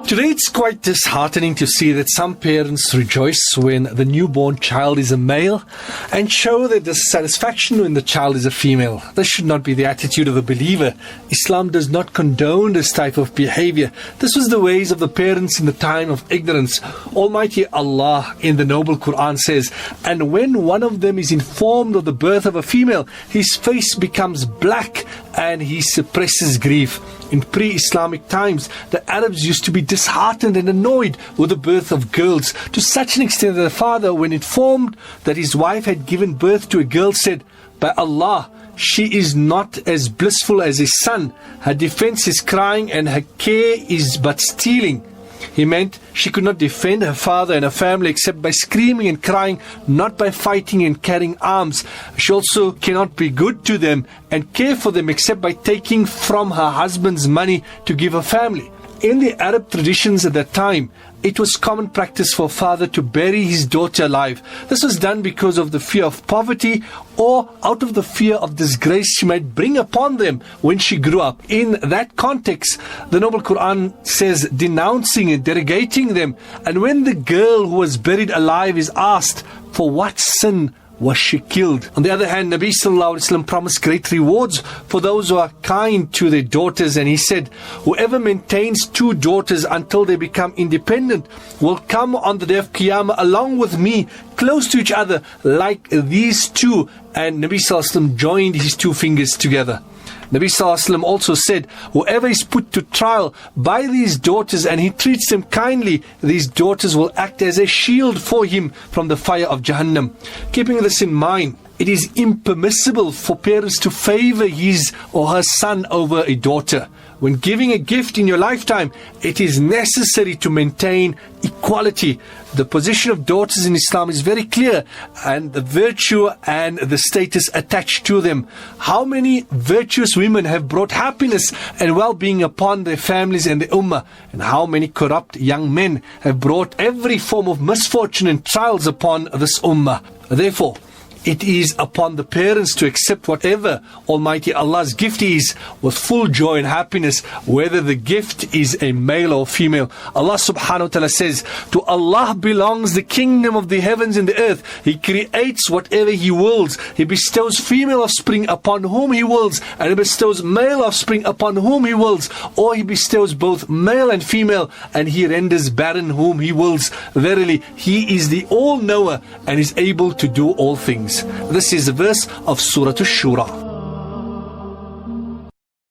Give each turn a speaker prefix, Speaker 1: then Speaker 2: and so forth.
Speaker 1: Today it's quite disheartening to see that some parents rejoice when the newborn child is a male and show their dissatisfaction when the child is a female. This should not be the attitude of a believer. Islam does not condone this type of behavior. This was the ways of the parents in the time of ignorance. Almighty Allah in the noble Quran says, "And when one of them is informed of the birth of a female, his face becomes black and he suppresses grief." In pre-Islamic times, the Arabs used to be disheartened and annoyed with the birth of girls, to such an extent that the father, when informed that his wife had given birth to a girl, said, "By Allah, she is not as blissful as his son. Her defense is crying and her care is but stealing." He meant she could not defend her father and her family except by screaming and crying, not by fighting and carrying arms. She also cannot be good to them and care for them except by taking from her husband's money to give her family. In the Arab traditions at that time, it was common practice for a father to bury his daughter alive. This was done because of the fear of poverty or out of the fear of disgrace she might bring upon them when she grew up. In that context, the noble Quran says, denouncing and derogating them. And when the girl who was buried alive is asked, "For what sin was she killed?" On the other hand, Nabi Sallallahu Alaihi Wasallam promised great rewards for those who are kind to their daughters, and he said, "Whoever maintains two daughters until they become independent will come on the day of Qiyamah along with me, close to each other like these two." And Nabi Sallallahu Alaihi Wasallam joined his two fingers together. Nabi Sallallahu Alaihi Wasallam also said, "Whoever is put to trial by these daughters and he treats them kindly, these daughters will act as a shield for him from the fire of Jahannam." Keeping this in mind, it is impermissible for parents to favor his or her son over a daughter. When giving a gift in your lifetime, it is necessary to maintain equality. The position of daughters in Islam is very clear, and the virtue and the status attached to them. How many virtuous women have brought happiness and well-being upon their families and the ummah, and how many corrupt young men have brought every form of misfortune and trials upon this ummah. Therefore, it is upon the parents to accept whatever Almighty Allah's gift is with full joy and happiness, whether the gift is a male or female. Allah subhanahu wa ta'ala says, "To Allah belongs the kingdom of the heavens and the earth. He creates whatever He wills. He bestows female offspring upon whom He wills, and He bestows male offspring upon whom He wills, or He bestows both male and female, and He renders barren whom He wills. Verily, He is the all-knower and is able to do all things." This is a verse of Surah Ash-Shura.